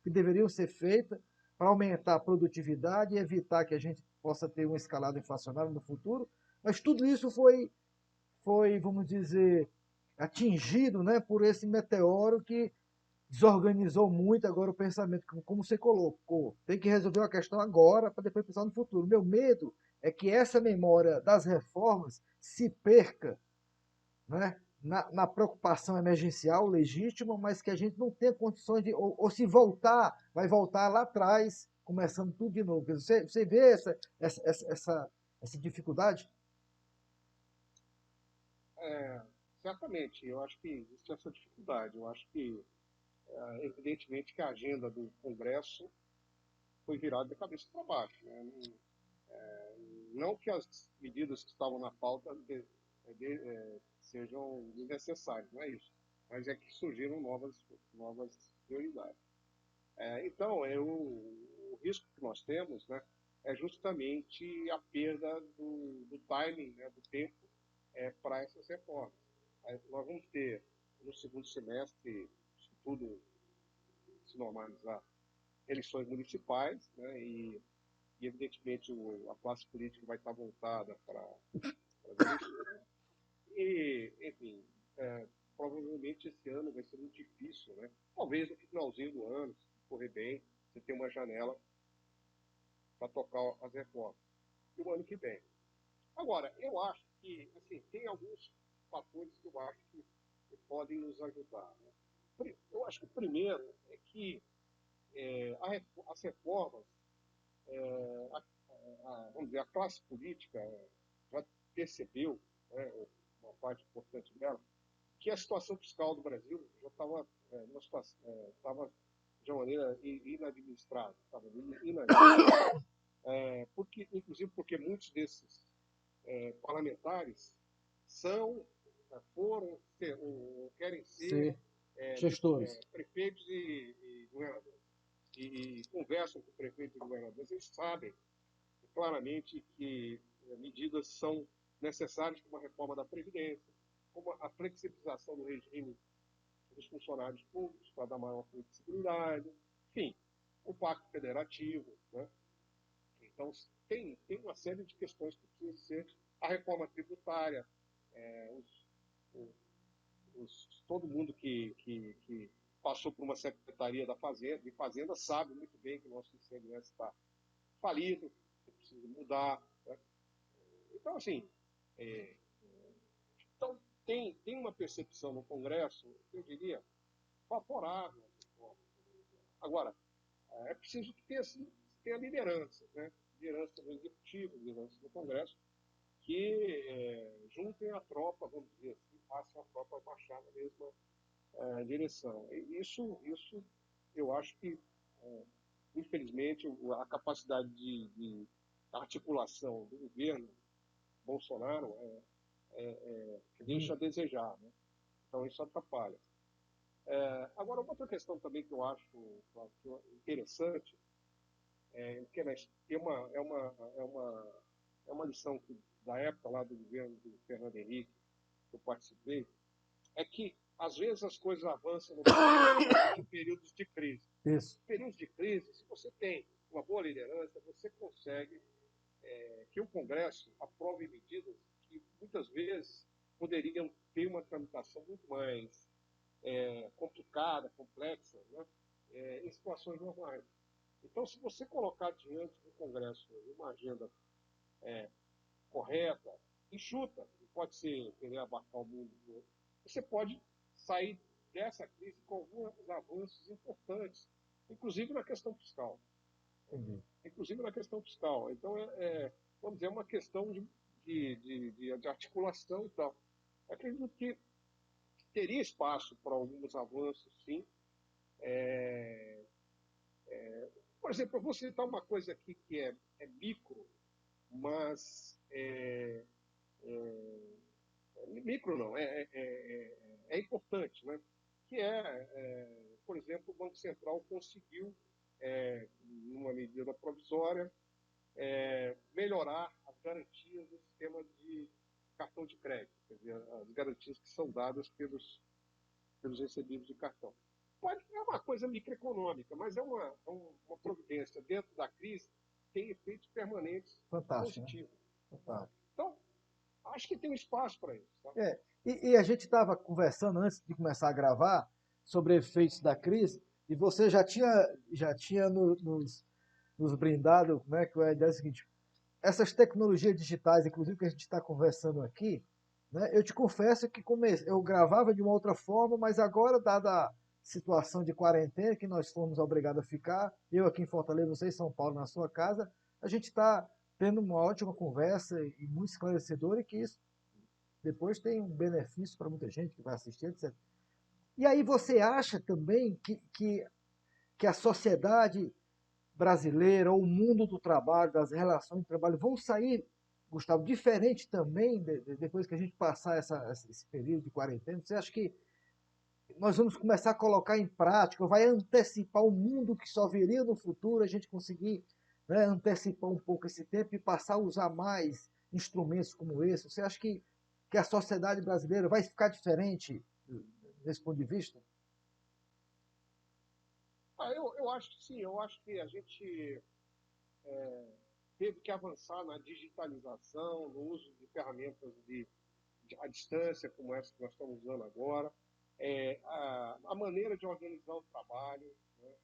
deveriam ser feitas para aumentar a produtividade e evitar que a gente possa ter uma escalada inflacionária no futuro, mas tudo isso foi, vamos dizer, atingido, né, por esse meteoro que desorganizou muito agora o pensamento, como você colocou. Tem que resolver a questão agora para depois pensar no futuro. Meu medo é que essa memória das reformas se perca, né, na preocupação emergencial legítima, mas que a gente não tenha condições de, ou se voltar, vai voltar lá atrás, começando tudo de novo. Você vê essa dificuldade? Certamente, eu acho que existe essa dificuldade. Eu acho que, evidentemente, que a agenda do Congresso foi virada de cabeça para baixo. Né? Não que as medidas que estavam na pauta sejam desnecessárias, não é isso. Mas é que surgiram novas prioridades. Então, o risco que nós temos, né, é justamente a perda do timing, né, do tempo para essas reformas. Nós vamos ter, no segundo semestre, se tudo se normalizar, eleições municipais, né, e evidentemente, a classe política vai estar voltada para as eleições. E, enfim, provavelmente esse ano vai ser muito difícil, né? Talvez no finalzinho do ano, se correr bem, você tem uma janela para tocar as reformas. E o ano que vem. Agora, eu acho que, assim, tem alguns fatores que eu acho que podem nos ajudar. Né? Eu acho que o primeiro é que as reformas, vamos dizer, a classe política já percebeu, né, uma parte importante dela, que a situação fiscal do Brasil já estava de uma maneira inadministrável, inclusive porque muitos desses parlamentares foram ou querem ser gestores. prefeitos e governadores. E conversam com prefeitos e governadores, eles sabem claramente que medidas são necessárias como a reforma da Previdência, como a flexibilização do regime dos funcionários públicos para dar maior flexibilidade, enfim, o Pacto Federativo. Né? Então, tem uma série de questões que precisam ser a reforma tributária, todo mundo que passou por uma secretaria de Fazenda sabe muito bem que o nosso ICMS está falido, que precisa mudar. Né? Então, assim, então tem uma percepção no Congresso, eu diria, favorável à reforma. Agora, é preciso que tenha liderança, né? Liderança do Executivo, liderança do Congresso, que juntem a tropa, vamos dizer assim, façam a tropa marchar na mesma direção. E isso eu acho que, infelizmente, a capacidade de articulação do governo Bolsonaro deixa a desejar, né? Então isso atrapalha. Agora, outra questão também que eu acho interessante, que é uma lição da época lá do governo do Fernando Henrique, que eu participei, é que, às vezes, as coisas avançam em períodos de crise. Isso. Em períodos de crise, se você tem uma boa liderança, você consegue que o Congresso aprove medidas que, muitas vezes, poderiam ter uma tramitação muito mais complicada, complexa, né? Em situações normais. Então, se você colocar diante do Congresso uma agenda correta, enxuta, pode ser querer abarcar o mundo todo, você pode sair dessa crise com alguns avanços importantes, inclusive na questão fiscal. Entendi. Inclusive na questão fiscal. Então, vamos dizer, uma questão de articulação e tal. Eu acredito que teria espaço para alguns avanços, sim. Por exemplo, eu vou citar uma coisa aqui que é micro, mas micro não, é importante, né? Que por exemplo, o Banco Central conseguiu, numa medida provisória, melhorar as garantias do sistema de cartão de crédito, quer dizer, as garantias que são dadas pelos recebidos de cartão. É uma coisa microeconômica, mas é uma providência dentro da crise que tem efeitos permanentes positivos. Né? Fantástico. Então, acho que tem um espaço para isso. Tá? E a gente estava conversando antes de começar a gravar sobre efeitos da crise, e você já tinha nos brindado, né, que a ideia é a seguinte: essas tecnologias digitais, inclusive que a gente está conversando aqui, né, eu te confesso que eu gravava de uma outra forma, mas agora, dada a situação de quarentena que nós fomos obrigados a ficar, eu aqui em Fortaleza, você em São Paulo, na sua casa, a gente está tendo uma ótima conversa e muito esclarecedora, e que isso depois tem um benefício para muita gente que vai assistir, etc. E aí você acha também que a sociedade brasileira, ou o mundo do trabalho, das relações de trabalho, vão sair, Gustavo, diferente também depois que a gente passar esse período de quarentena? Você acha que nós vamos começar a colocar em prática, vai antecipar o mundo que só viria no futuro, a gente conseguir, né, antecipar um pouco esse tempo e passar a usar mais instrumentos como esse? Você acha que a sociedade brasileira vai ficar diferente desse ponto de vista? Eu acho que sim, eu acho que a gente teve que avançar na digitalização, no uso de ferramentas à distância, como essa que nós estamos usando agora, a maneira de organizar o trabalho, né?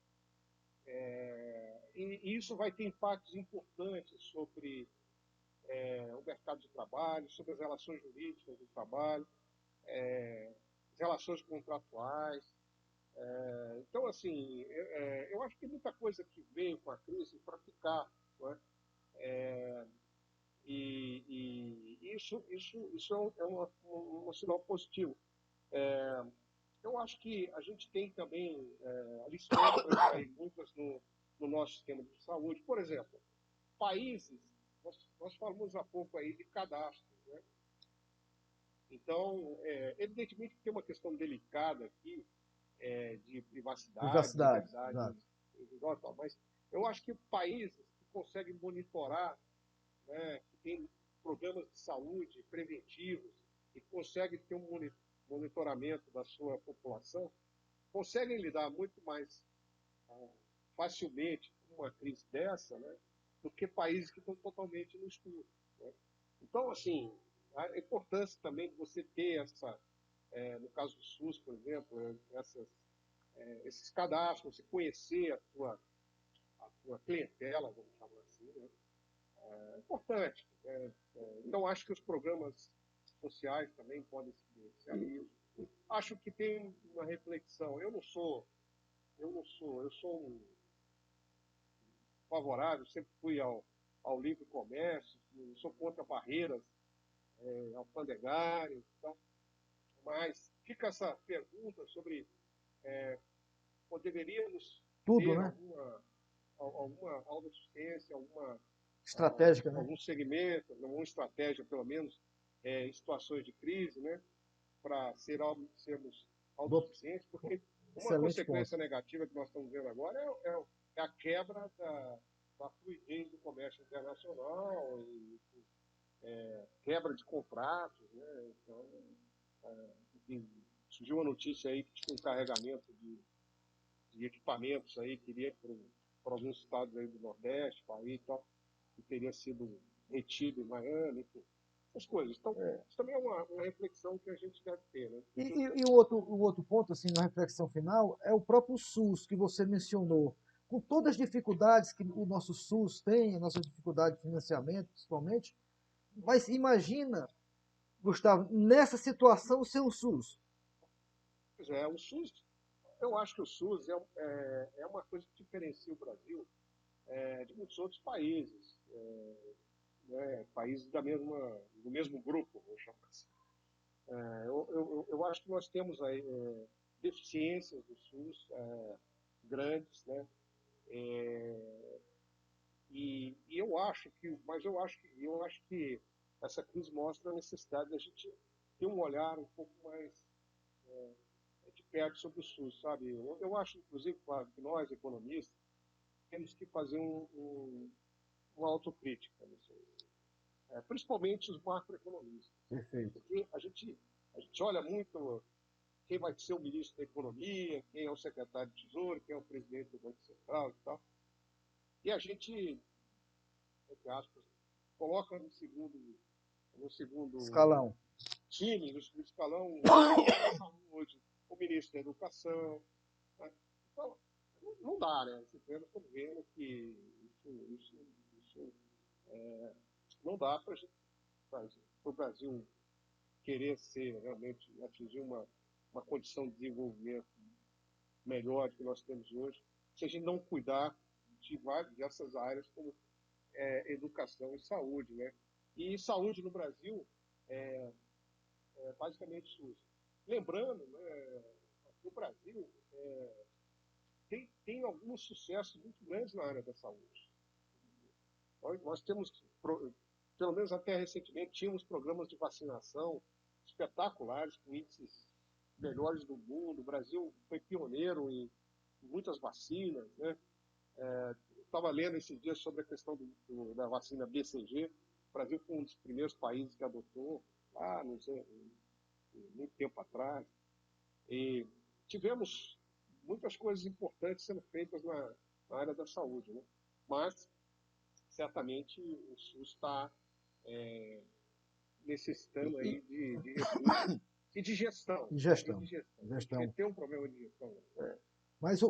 E isso vai ter impactos importantes sobre o mercado de trabalho, sobre as relações jurídicas do trabalho, as relações contratuais. Então, assim, eu acho que tem muita coisa que veio com a crise para ficar, né? E isso um sinal positivo. Eu acho que a gente tem também lições para extrair muitas no nosso sistema de saúde. Por exemplo, países, nós falamos há pouco aí de cadastro, né? Então, evidentemente que tem uma questão delicada aqui, de privacidade, liberdade individual, mas eu acho que países que conseguem monitorar, né, que têm programas de saúde preventivos e conseguem ter um monitoramento da sua população, conseguem lidar muito mais facilmente com uma crise dessa, né, do que países que estão totalmente no escuro. Né? Então, assim, a importância também de você ter no caso do SUS, por exemplo, esses cadastros, você conhecer a tua clientela, vamos chamar assim, né? É importante. Então, acho que os programas sociais também podem se beneficiar disso. Acho que tem uma reflexão. Eu sou um favorável, sempre fui ao livre comércio, sou contra barreiras alfandegárias, então, mas fica essa pergunta sobre deveríamos Tudo, ter né? alguma autossuficiência, Estratégica, né? algum segmento, alguma estratégia, pelo menos, em situações de crise, né, para sermos autossuficientes, porque uma Excelente ponto. consequência negativa que nós estamos vendo agora é a quebra da fluidez do comércio internacional e quebra de contratos, né? Então, enfim, surgiu uma notícia aí que tinha um carregamento de equipamentos aí que iria para alguns estados aí do Nordeste, Bahia e tal, que teria sido retido em Miami, enfim, essas coisas. Então, isso também é uma reflexão que a gente deve ter, né? E o outro ponto, assim, na reflexão final, é o próprio SUS que você mencionou. Com todas as dificuldades que o nosso SUS tem, a nossa dificuldade de financiamento, principalmente, mas imagina, Gustavo, nessa situação sem o SUS. Pois é, o SUS, eu acho que o SUS é uma coisa que diferencia o Brasil de muitos outros países, né, países do mesmo grupo, vou chamar assim. Eu acho que nós temos aí deficiências do SUS grandes, né? E eu acho que essa crise mostra a necessidade da gente ter um olhar um pouco mais de perto sobre o SUS, sabe? Eu acho, inclusive, claro, que nós, economistas, temos que fazer uma autocrítica nisso aí. Principalmente os macroeconomistas. Perfeito. Porque a gente olha muito quem vai ser o ministro da Economia, quem é o secretário de Tesouro, quem é o presidente do Banco Central e tal. E a gente, entre aspas, coloca no segundo Escalão. time, no segundo escalão, o ministro da Saúde, o ministro da Educação. Né? Então, não dá, né? Nós estamos vendo que isso não dá para o Brasil querer ser realmente, atingir uma condição de desenvolvimento melhor do que nós temos hoje, se a gente não cuidar dessas áreas como educação e saúde, né? E saúde no Brasil é basicamente SUS. Lembrando, né, que o Brasil tem alguns sucessos muito grandes na área da saúde. Nós temos, pelo menos até recentemente, tínhamos programas de vacinação espetaculares, com índices melhores do mundo. O Brasil foi pioneiro em muitas vacinas, né? Estava lendo esses dias sobre a questão da vacina BCG. O Brasil foi um dos primeiros países que adotou, lá, não sei, muito tempo atrás. E tivemos muitas coisas importantes sendo feitas na área da saúde, né? Mas, certamente, o SUS está necessitando E, aí de recursos e de gestão. E gestão. de gestão. A gente Gestão. tem um problema de gestão. Mas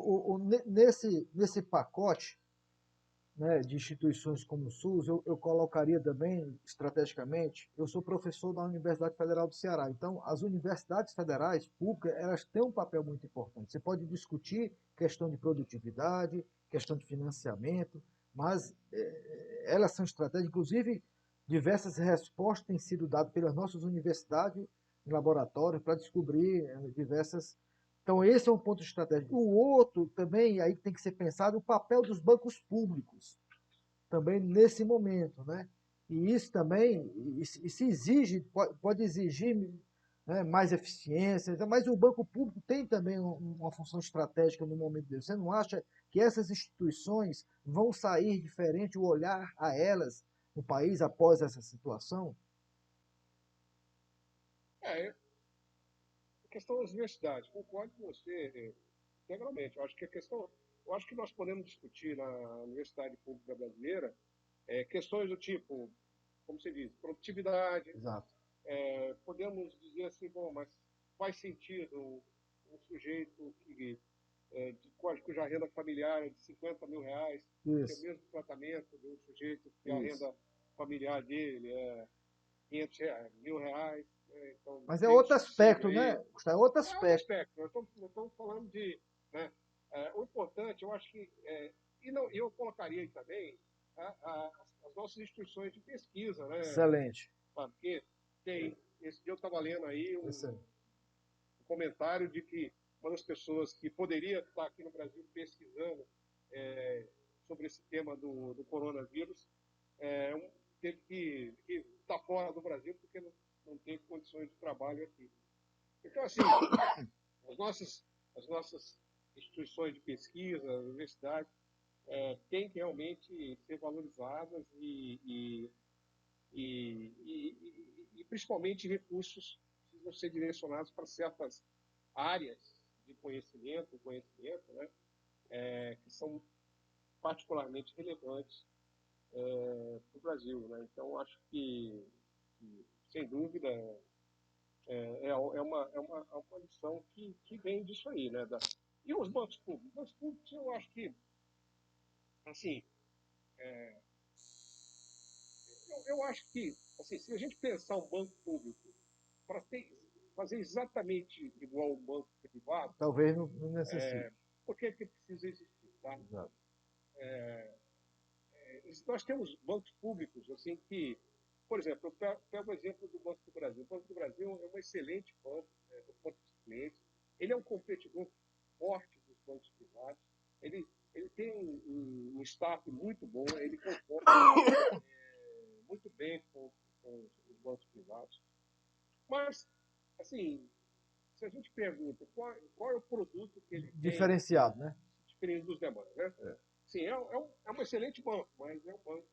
nesse pacote, né, de instituições como o SUS, eu colocaria também, estrategicamente, eu sou professor da Universidade Federal do Ceará, então as universidades federais públicas, elas têm um papel muito importante. Você pode discutir questão de produtividade, questão de financiamento, mas elas são estratégicas, inclusive diversas respostas têm sido dadas pelas nossas universidades em laboratórios para descobrir diversas. Então, esse é um ponto estratégico. O outro também, aí tem que ser pensado, o papel dos bancos públicos, também nesse momento, né? E isso também, e se exige, pode exigir, né, mais eficiência, mas o banco público tem também uma função estratégica no momento dele. Você não acha que essas instituições vão sair diferente, o olhar a elas no país após essa situação? A questão das universidades, concordo com você integralmente. Eu acho que nós podemos discutir na Universidade Pública Brasileira questões do tipo, como se diz, produtividade. Exato. Podemos dizer assim, bom, mas faz sentido um sujeito cuja renda familiar é de 50 mil reais ter o Isso, mesmo tratamento de um sujeito que a isso. renda familiar dele é 500 reais, mil reais, né? Então Mas é outro aspecto, né, Gustavo? É outro É outro aspecto. aspecto. Nós estamos falando de... Né, o importante, eu acho que... E eu colocaria aí também as nossas instituições de pesquisa, né? Excelente. Porque esse dia eu estava lendo aí um Excelente. comentário de que uma das pessoas que poderia estar aqui no Brasil pesquisando sobre esse tema do coronavírus teve que estar fora do Brasil porque não tem condições de trabalho aqui. Então, assim, as nossas instituições de pesquisa, universidades, têm que realmente ser valorizadas e principalmente recursos precisam ser direcionados para certas áreas de conhecimento, né, que são particularmente relevantes para o Brasil. Né? Então, acho que sem dúvida, é uma lição que vem disso aí. Né? E os bancos públicos? Os bancos públicos, eu acho que, assim, eu acho que, assim, se a gente pensar um banco público para fazer exatamente igual um banco privado, Talvez não necessite. por que precisa existir? Tá? Exato. Nós temos bancos públicos assim que, por exemplo, eu pego o exemplo do Banco do Brasil. O Banco do Brasil é um excelente banco do ponto de clientes. Ele é um competidor forte dos bancos privados. Ele tem um staff muito bom, ele concorda muito bem com os bancos privados. Mas, assim, se a gente pergunta qual é o produto que ele Diferenciado, né? diferente dos demais, né? Sim, é um excelente banco, mas é um banco...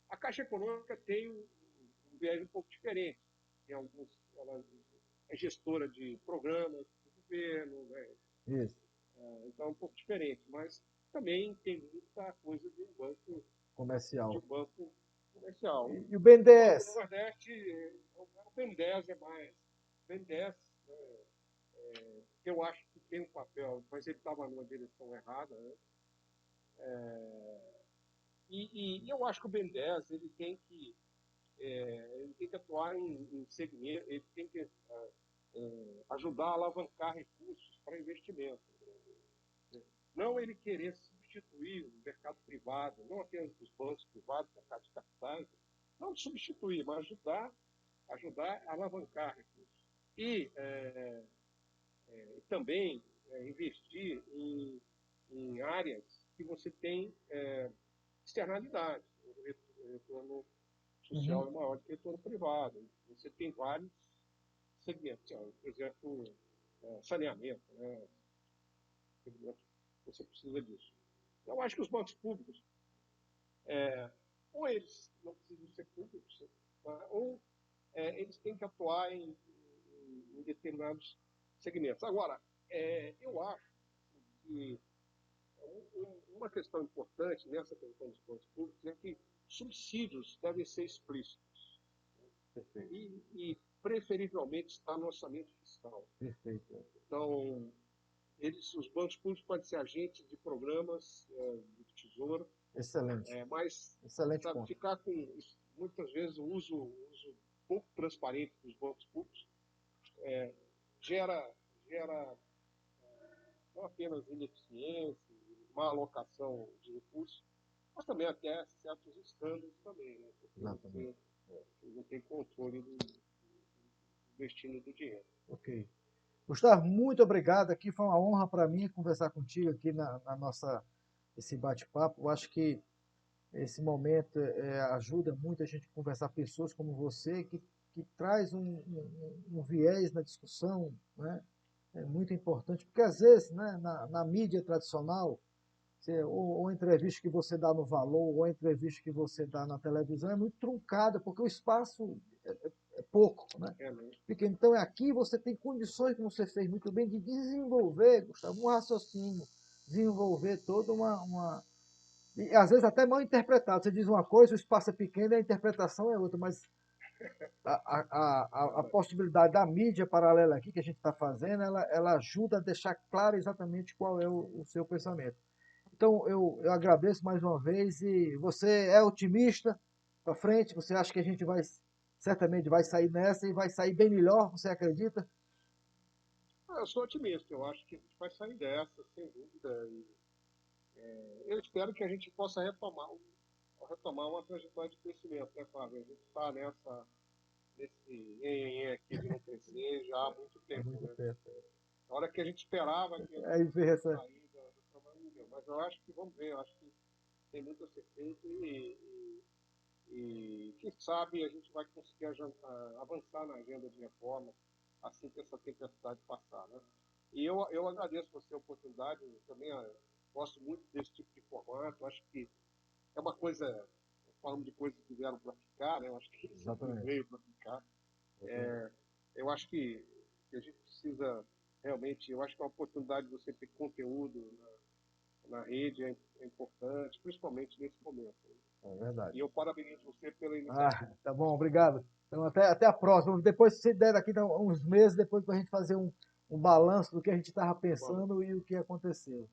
A Caixa Econômica tem um viés um pouco diferente. Ela é gestora de programas do governo, né? Isso. Então é um pouco diferente, mas também tem muita coisa de um banco Comercial. comercial. E o BNDES? No Nordeste, o BNDES é mais. O BNDES, eu acho que tem um papel, mas ele estava numa direção errada, né? E eu acho que o BNDES ele tem que atuar em segmento, ele tem que ajudar a alavancar recursos para investimento. Não ele querer substituir o mercado privado, não apenas os bancos privados, mercado de capitais, não substituir, mas ajudar a alavancar recursos. E também investir em áreas que você tem externalidade. O retorno social é maior do que o retorno privado. Você tem vários segmentos, por exemplo, saneamento, né? Você precisa disso. Então, eu acho que os bancos públicos, ou eles não precisam ser públicos, ou eles têm que atuar em determinados segmentos. Agora, eu acho que uma questão importante nessa questão dos bancos públicos é que subsídios devem ser explícitos. E preferivelmente está no orçamento fiscal. Perfeito. Então, os bancos públicos podem ser agentes de programas do Tesouro. Excelente. Mas Excelente ponto. ficar com, muitas vezes, o uso pouco transparente dos bancos públicos gera não apenas ineficiência, má alocação de recursos, mas também até certos escândalos também, né? Porque você não tem controle do destino do dinheiro. Ok. Gustavo, muito obrigado. Aqui foi uma honra para mim conversar contigo aqui na nossa esse bate-papo. Eu acho que esse momento ajuda muito a gente a conversar com pessoas como você que traz um viés na discussão, né? É muito importante, porque às vezes, né, na mídia tradicional, ou a entrevista que você dá no Valor, ou a entrevista que você dá na televisão é muito truncada, porque o espaço é pouco, né? Porque, então aqui você tem condições, como você fez muito bem, de desenvolver, Gustavo, um raciocínio, desenvolver toda e às vezes até mal interpretado. Você diz uma coisa, o espaço é pequeno e a interpretação é outra, mas a possibilidade da mídia paralela aqui que a gente está fazendo, ela ajuda a deixar claro exatamente qual é o seu pensamento. Então, eu agradeço mais uma vez e você é otimista para frente? Você acha que a gente vai certamente vai sair nessa e vai sair bem melhor, você acredita? Eu sou otimista, eu acho que a gente vai sair dessa, sem dúvida. Eu espero que a gente possa retomar uma trajetória de crescimento, né, Flávio? A gente está nesse aqui de não crescer já há muito Há tempo, muito né? tempo. A hora que a gente esperava que a Aí gente vem fosse essa. sair do trabalho, não deu. Mas eu acho que, vamos ver, eu acho que tem muito a ser feito e quem sabe a gente vai conseguir avançar na agenda de reformas assim que essa tempestade passar, né? E eu agradeço você a oportunidade, eu também gosto muito desse tipo de formato, acho que é uma coisa, falando de coisas que vieram para ficar, né? Eu acho que isso aqui Exatamente. veio para ficar. Eu acho que a gente precisa realmente, eu acho que a oportunidade de você ter conteúdo na rede é importante, principalmente nesse momento. É verdade. E eu parabenizo você pela Ah, iniciativa. tá bom, obrigado. Então, até a próxima. Depois, se der daqui a uns meses, depois para a gente fazer um balanço do que a gente estava Boa noite. pensando e o que aconteceu.